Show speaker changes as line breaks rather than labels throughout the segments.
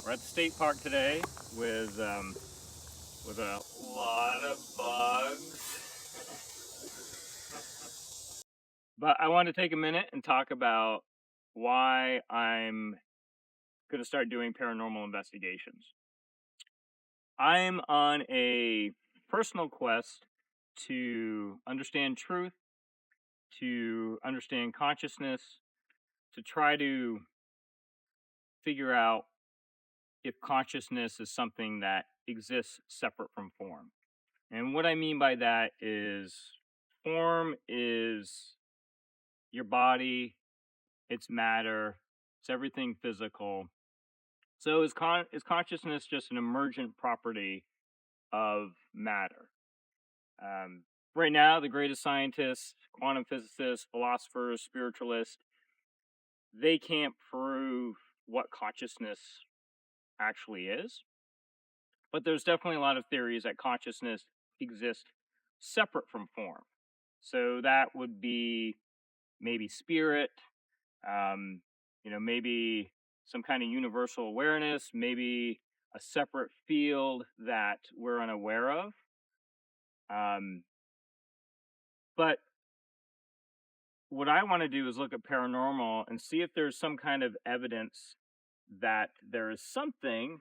We're at the state park today with a lot of bugs. But I want to take a minute and talk about why I'm going to start doing paranormal investigations. I'm on a personal quest to understand truth, to understand consciousness, to try to figure out if consciousness is something that exists separate from form. And what I mean by that is form is your body, it's matter, it's everything physical. So is consciousness just an emergent property of matter? Right now, the greatest scientists, quantum physicists, philosophers, spiritualists, they can't prove what consciousness actually is. But there's definitely a lot of theories that consciousness exists separate from form. So that would be maybe spirit, maybe some kind of universal awareness, maybe a separate field that we're unaware of. But what I want to do is look at paranormal and see if there's some kind of evidence that there is something.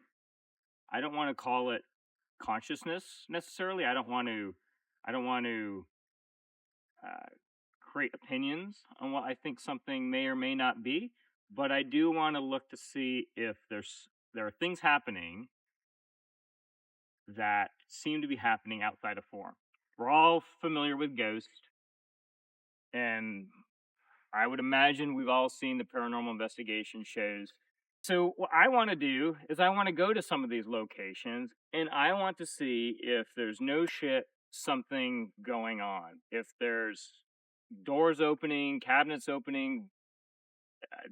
I don't want to call it consciousness necessarily. I don't want to uh, create opinions on what I think something may or may not be, but I do want to look to see if there are things happening that seem to be happening outside of form. We're all familiar with ghosts, and I would imagine we've all seen the paranormal investigation shows. So what I want to do is I want to go to some of these locations and I want to see if there's no shit something going on. If there's doors opening, cabinets opening,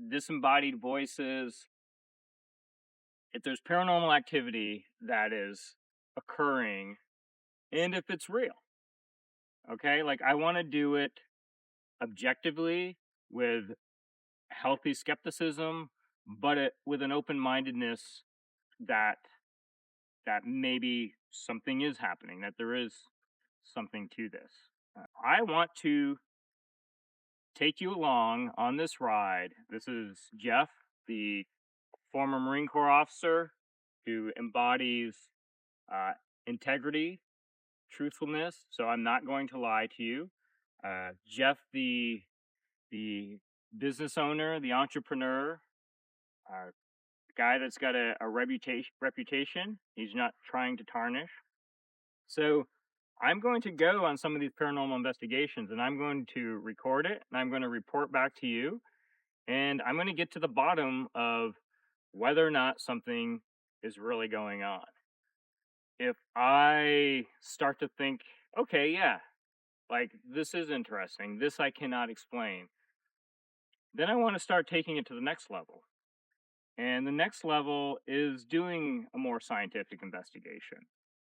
disembodied voices, if there's paranormal activity that is occurring, and if it's real. Okay, like I want to do it objectively with healthy skepticism, but with an open-mindedness that maybe something is happening, that there is something to this. I want to take you along on this ride. This is Jeff, the former Marine Corps officer who embodies integrity, truthfulness. So I'm not going to lie to you. Jeff, the business owner, the entrepreneur, guy that's got a reputation. He's not trying to tarnish. So I'm going to go on some of these paranormal investigations and I'm going to record it and I'm going to report back to you. And I'm going to get to the bottom of whether or not something is really going on. If I start to think, okay, yeah, like this is interesting, this I cannot explain, then I want to start taking it to the next level. And the next level is doing a more scientific investigation.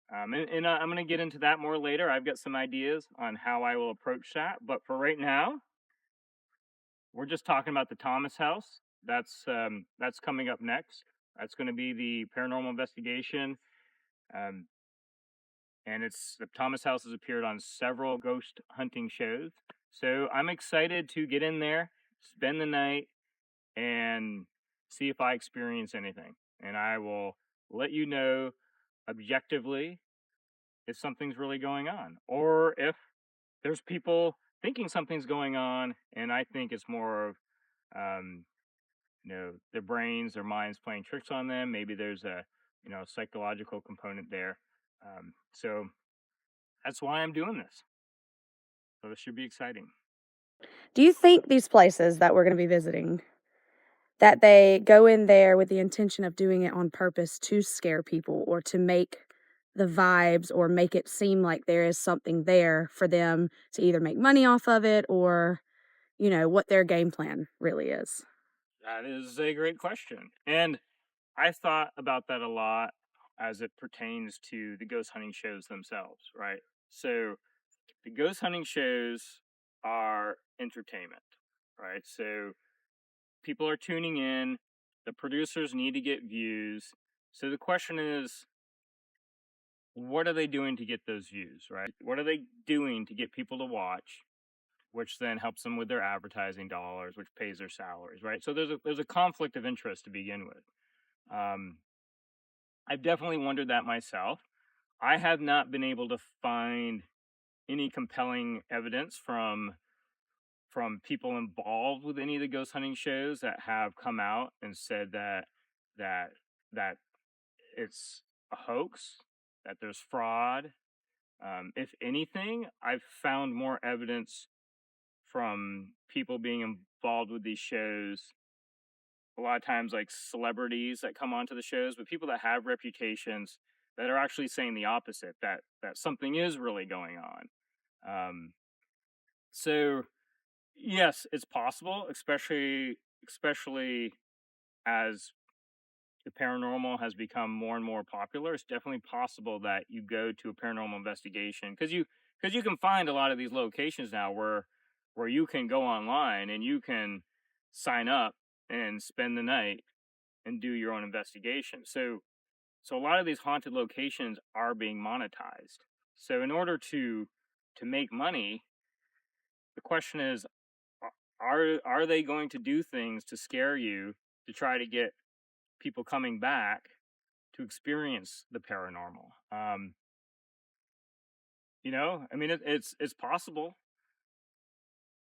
And I'm going to get into that more later. I've got some ideas on how I will approach that. But for right now, we're just talking about the Thomas House. That's coming up next. That's going to be the paranormal investigation. Um, and the Thomas House has appeared on several ghost hunting shows. So I'm excited to get in there, spend the night, and see if I experience anything. And I will let you know objectively if something's really going on, or if there's people thinking something's going on, and I think it's more of their brains, their minds playing tricks on them. Maybe there's a psychological component there. So that's why I'm doing this. So this should be exciting.
Do you think these places that we're going to be visiting, that they go in there with the intention of doing it on purpose to scare people or to make the vibes or make it seem like there is something there for them to either make money off of it or, what their game plan really is?
That is a great question. And I thought about that a lot as it pertains to the ghost hunting shows themselves, right? So the ghost hunting shows are entertainment, right? So people are tuning in, the producers need to get views, So the question is, what are they doing to get those views, right? What are they doing to get people to watch, which then helps them with their advertising dollars, which pays their salaries, right? So there's a conflict of interest to begin with. Um, I've definitely wondered that myself. I have not been able to find any compelling evidence from people involved with any of the ghost hunting shows that have come out and said that that it's a hoax, that there's fraud. If anything, I've found more evidence from people being involved with these shows. A lot of times, like celebrities that come onto the shows, but people that have reputations that are actually saying the opposite, that something is really going on. Um, so yes, it's possible, especially as the paranormal has become more and more popular. It's definitely possible that you go to a paranormal investigation because you can find a lot of these locations now where you can go online and you can sign up and spend the night and do your own investigation. So a lot of these haunted locations are being monetized. So in order to make money, the question is, are they going to do things to scare you to try to get people coming back to experience the paranormal? I mean, it's possible.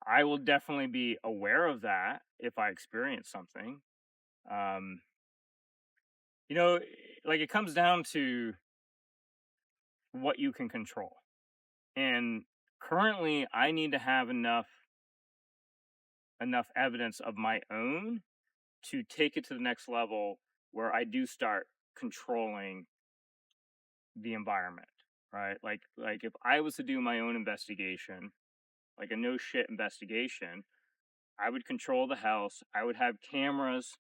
I will definitely be aware of that if I experience something. Um, you know, like it comes down to what you can control. And currently, I need to have enough evidence of my own to take it to the next level where I do start controlling the environment, right? Like if I was to do my own investigation, like a no shit investigation, I would control the house. I would have cameras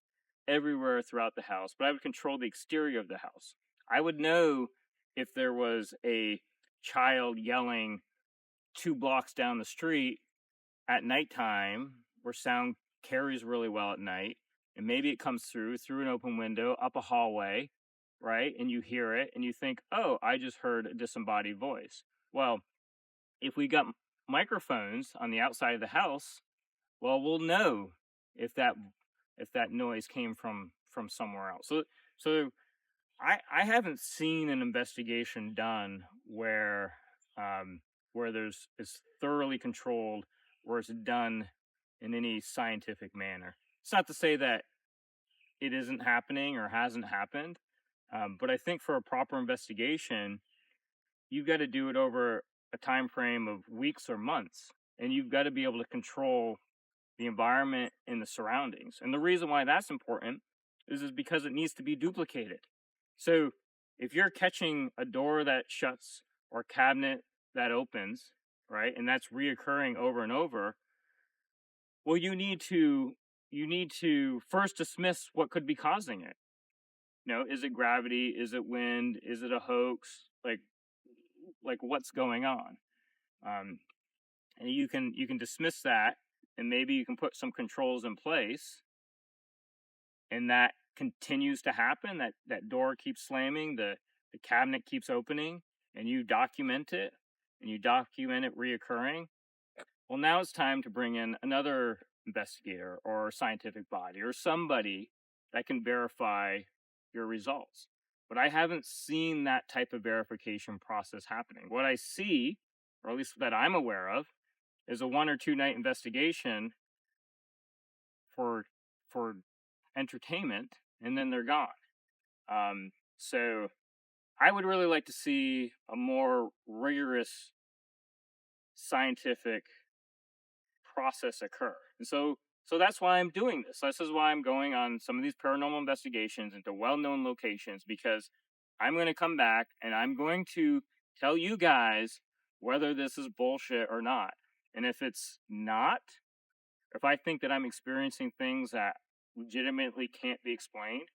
everywhere throughout the house, but I would control the exterior of the house. I would know if there was a child yelling 2 blocks down the street at nighttime where sound carries really well at night, and maybe it comes through an open window up a hallway, right? And you hear it and you think, oh, I just heard a disembodied voice. Well, if we got microphones on the outside of the house, well, we'll know if that noise came from somewhere else. So I haven't seen an investigation done where there's it's thoroughly controlled, where it's done in any scientific manner. It's not to say that it isn't happening or hasn't happened, but I think for a proper investigation, you've got to do it over a time frame of weeks or months, and you've got to be able to control the environment and the surroundings. And the reason why that's important is because it needs to be duplicated. So if you're catching a door that shuts or a cabinet that opens, right, and that's reoccurring over and over, well, you need to first dismiss what could be causing it. Is it gravity? Is it wind? Is it a hoax? Like what's going on? Um, and you can dismiss that, and maybe you can put some controls in place, and that continues to happen. That door keeps slamming, the cabinet keeps opening, and you document it, reoccurring. Well, now it's time to bring in another investigator or scientific body or somebody that can verify your results. But I haven't seen that type of verification process happening. What I see, or at least that I'm aware of, is a 1 or 2 night investigation for for entertainment, and then they're gone. So I would really like to see a more rigorous scientific process occur. And so that's why I'm doing this. This is why I'm going on some of these paranormal investigations into well-known locations, because I'm going to come back and I'm going to tell you guys whether this is bullshit or not. And if it's not, if I think that I'm experiencing things that legitimately can't be explained,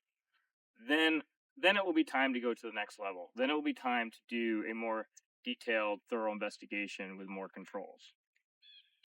then it will be time to go to the next level. Then it will be time to do a more detailed, thorough investigation with more controls.